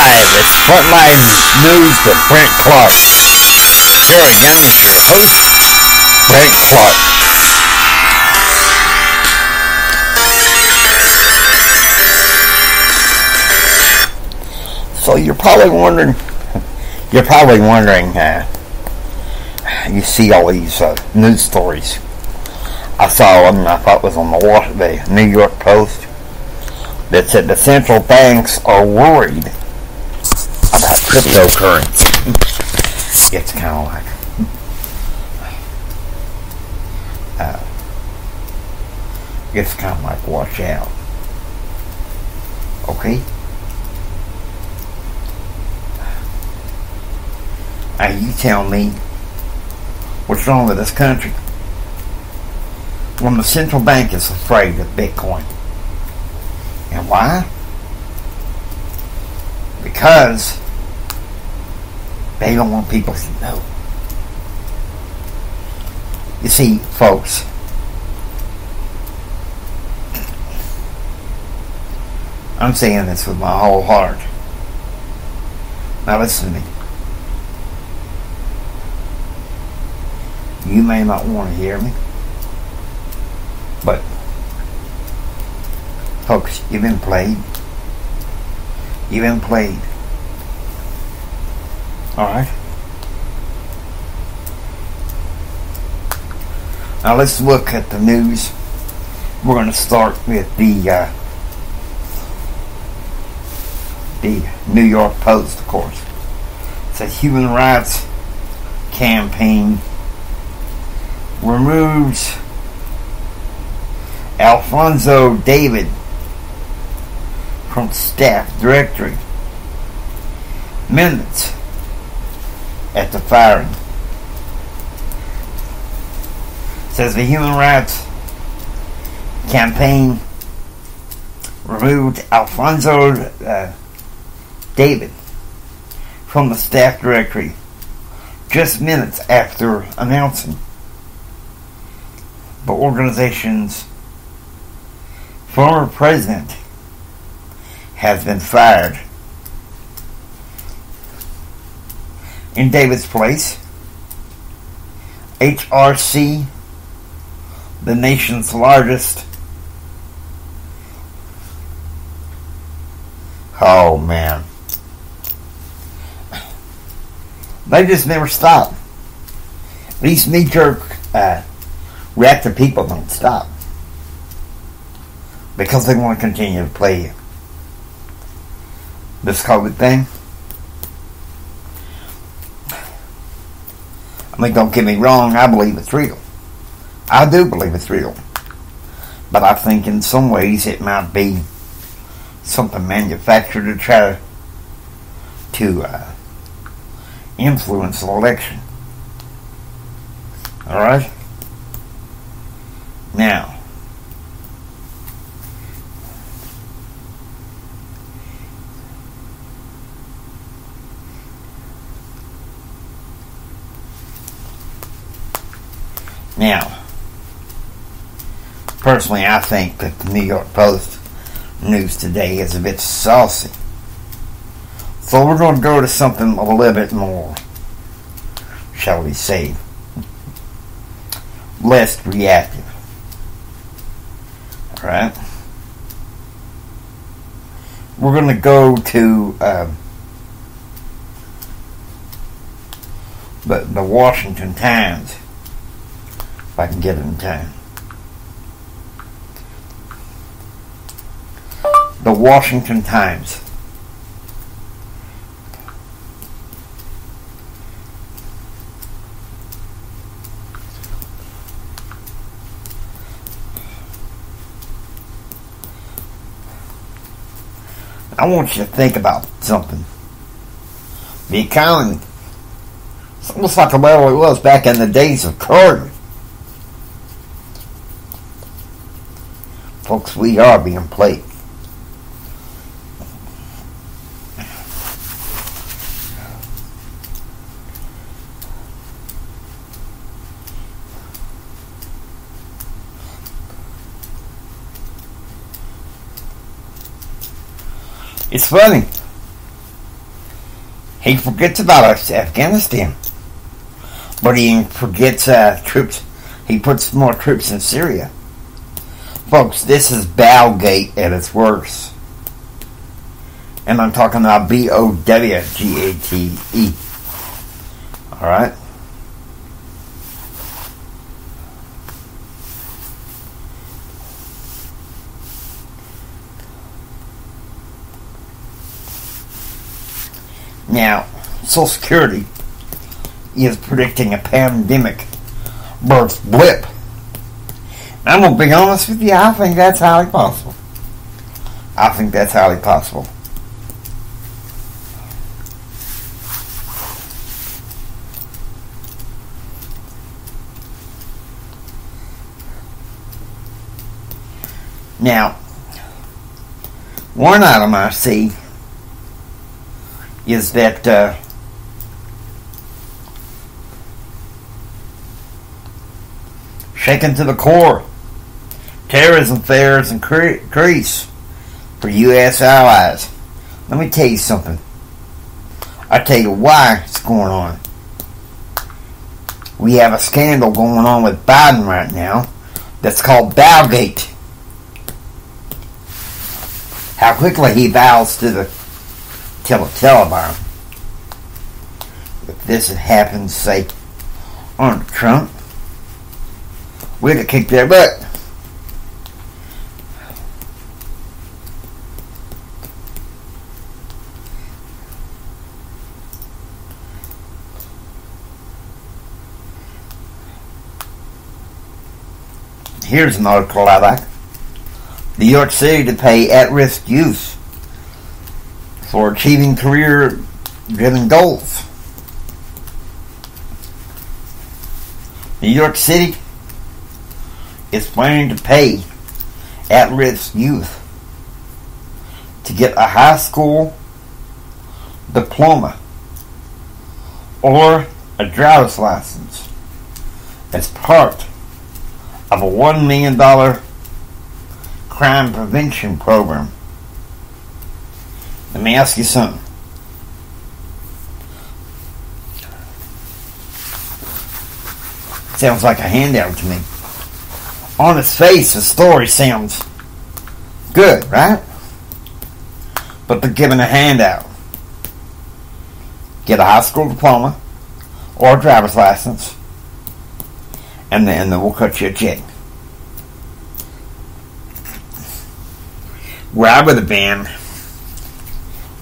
live. It's Frontline News with Brent Clark. Jerry Young is your host, Brent Clark. So you're probably wondering, you see all these news stories. I saw one, I thought was on the New York Post, that said the central banks are worried about cryptocurrency. It's kind of like, watch out. Okay? Now you tell me what's wrong with this country when the central bank is afraid of Bitcoin. And why? Because they don't want people to know. You see, folks, I'm saying this with my whole heart. Now listen to me. You may not want to hear me, but folks, you've been played. You've been played. Alright? Now let's look at the news. We're going to start with the New York Post, of course. It's a human rights campaign removes Alfonso David from staff directory minutes at the firing. It says the human rights campaign removed Alfonso David from the staff directory just minutes after announcing the organization's former president has been fired. In David's place, HRC, the nation's largest, oh man, they just never stop. These knee-jerk reactive people don't stop because they want to continue to play this COVID thing. I mean, don't get me wrong, I believe it's real. I do believe it's real. But I think in some ways it might be something manufactured to try to influence the election. Alright? Now, personally, I think that the New York Post news today is a bit saucy. So we're going to go to something a little bit more, shall we say, less reactive. Alright? We're going to go to the Washington Times, if I can get it in time. The Washington Times. I want you to think about something. The economy. It's almost like the level it was back in the days of Carter. Folks, we are being played. It's funny. He forgets about us, Afghanistan. But he forgets troops. He puts more troops in Syria. Folks, this is Bowgate at its worst. And I'm talking about Bowgate. Alright? Now, Social Security is predicting a pandemic birth blip. I'm going to be honest with you, I think that's highly possible. I think that's highly possible. Now, one item I see is that shaken to the core, terrorism fears increase for U.S. allies. Let me tell you something. I'll tell you why it's going on. We have a scandal going on with Biden right now that's called Bowgate. How quickly he vows to tell the Taliban. If this had happened, say, on Trump, we'd have kicked their butt. Here's an article I like. New York City to pay at-risk youth for achieving career-driven goals. New York City is planning to pay at-risk youth to get a high school diploma or a driver's license as part of a $1 million crime prevention program. Let me ask you something. Sounds like a handout to me. On its face, the story sounds good, right? But they're giving a handout. Get a high school diploma or a driver's license, and then we'll cut you a check. Where I would have been,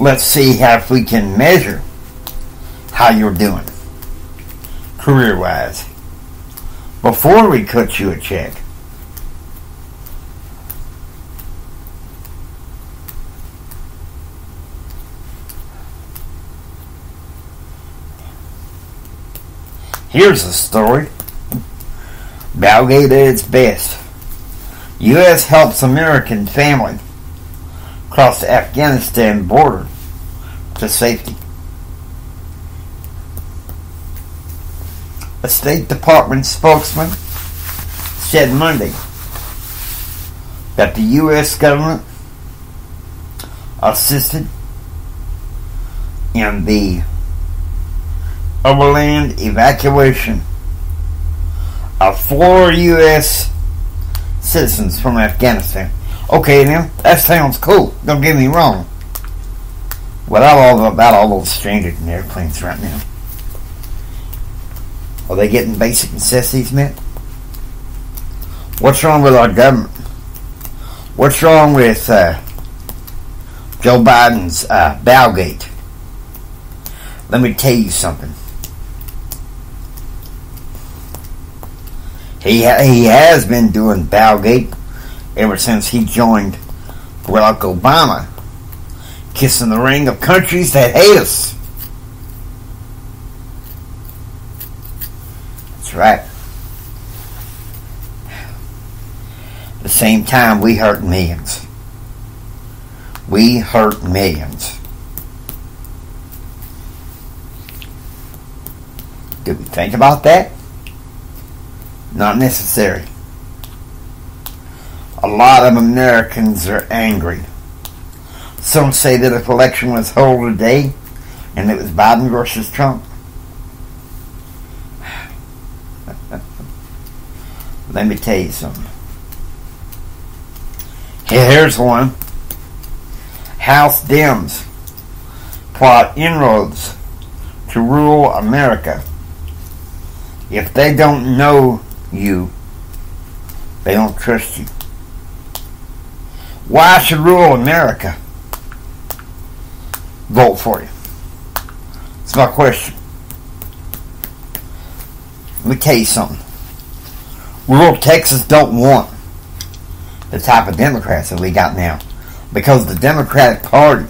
let's see if we can measure how you're doing career-wise before we cut you a check. Here's the story. Bowgate at its best. U.S. helps American family cross the Afghanistan border to safety. A State Department spokesman said Monday that the U.S. government assisted in the overland evacuation of 4 U.S. citizens from Afghanistan. Okay, now, that sounds cool. Don't get me wrong. What I love about all those stranded in airplanes right now. Are they getting basic necessities met? What's wrong with our government? What's wrong with Joe Biden's Bowgate? Let me tell you something. He has been doing Bowgate ever since he joined Barack Obama, kissing the ring of countries that hate us. That's right. At the same time, we hurt millions. We hurt millions. Did we think about that? Not necessary. A lot of Americans are angry. Some say that if election was held today, and it was Biden versus Trump. Let me tell you something. Here's one. House Dems plot inroads to rural America. If they don't know you, they don't trust you. Why should rural America vote for you? That's my question. Let me tell you something. Rural Texas don't want the type of Democrats that we got now, because the Democratic Party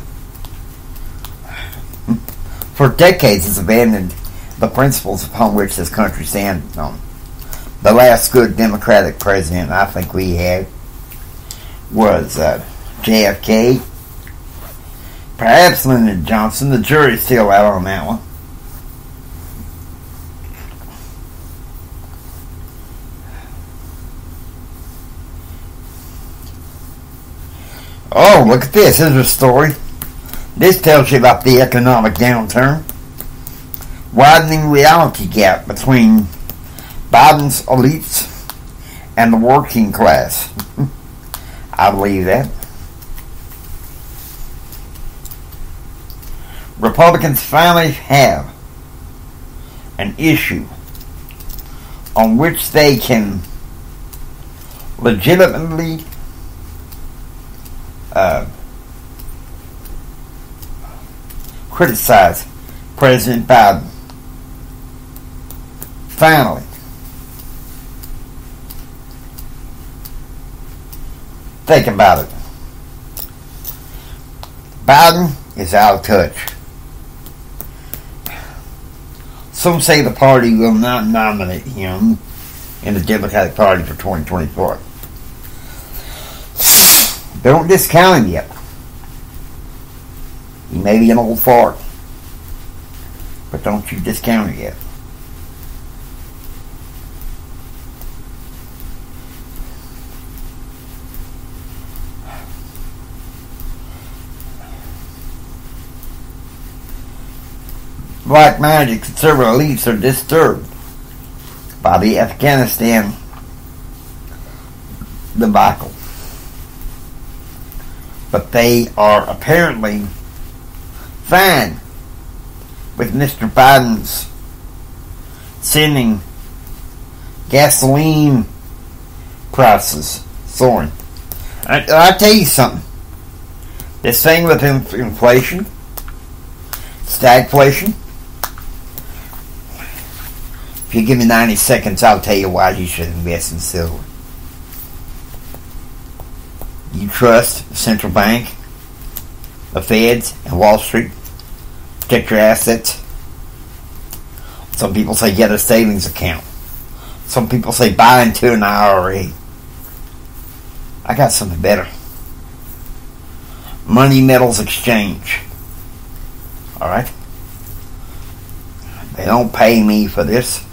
for decades has abandoned the principles upon which this country stands on. The last good Democratic president I think we had was JFK. Perhaps Lyndon Johnson. The jury's still out on that one. Oh, look at this. Here's a story. This tells you about the economic downturn. Widening reality gap between Biden's elites and the working class. I believe that. Republicans finally have an issue on which they can legitimately criticize President Biden. Finally. Think about it. Biden is out of touch. Some say the party will not nominate him in the Democratic Party for 2024. Don't discount him yet. He may be an old fart, but don't you discount him yet. Black-minded conservative elites are disturbed by the Afghanistan debacle. But they are apparently fine with Mr. Biden's sending gasoline prices soaring. I tell you something. This thing with inflation, stagflation. If you give me 90 seconds, I'll tell you why you should invest in silver. You trust the central bank, the Feds, and Wall Street to protect your assets. Some people say get a savings account. Some people say buy into an IRA. I got something better. Money Metals Exchange. Alright? They don't pay me for this.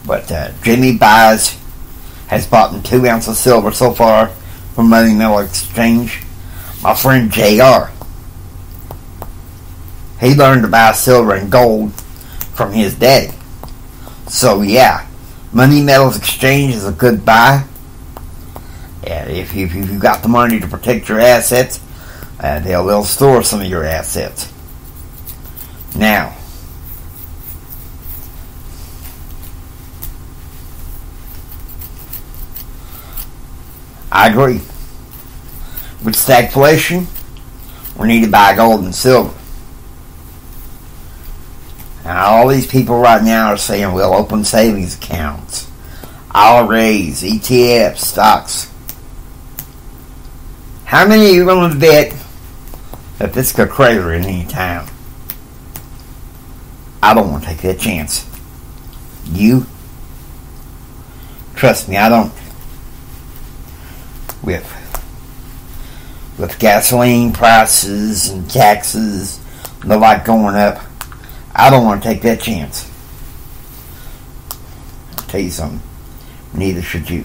But Jimmy has bought 2 ounces of silver so far from Money Metal Exchange. My friend JR, he learned to buy silver and gold from his daddy. So yeah, Money Metals Exchange is a good buy. And if you've got the money to protect your assets, they'll store some of your assets. Now, I agree. With stagflation, we need to buy gold and silver. Now, all these people right now are saying we'll open savings accounts, IRAs, ETFs, stocks. How many are you willing to bet that this could crater at any time? I don't want to take that chance. You? Trust me, I don't. With gasoline prices and taxes and the like going up, I don't want to take that chance. I'll tell you something. Neither should you.